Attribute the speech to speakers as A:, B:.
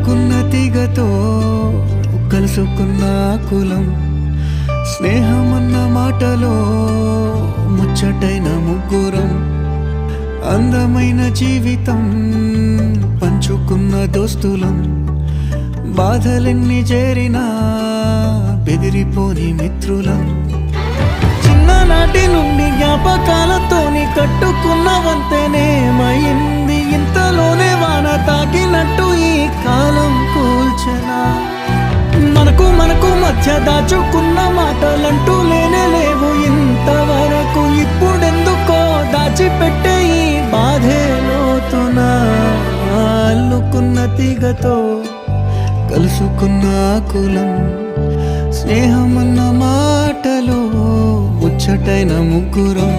A: అల్లుకున్న తీగతో కలుసుకున్న కులం, స్నేహమన్న మాటలో ముచ్చటైన ముగ్గురం, అందమైన జీవితం పంచుకున్న దోస్తులం, బాధలెన్ని చేరినా బెదిరిపోని మిత్రులం. చిన్ననాటి నుండి జ్ఞాపకాలతోని కట్టుకున్న వంతెనేమైంది, ఇంతలోనే వాన తాకినట్టు ఈ కాలం కూల్చనా. మనకు మధ్య దాచుకున్న మాటలంటూ లేవు ఇంతవరకు, ఇప్పుడెందుకో దాచిపెట్టే ఈ బాధే లోతున. అల్లుకున్న తీగతో కలుసుకున్న కులం, స్నేహమన్న మాటలో ముచ్చటైన ముగ్గురం.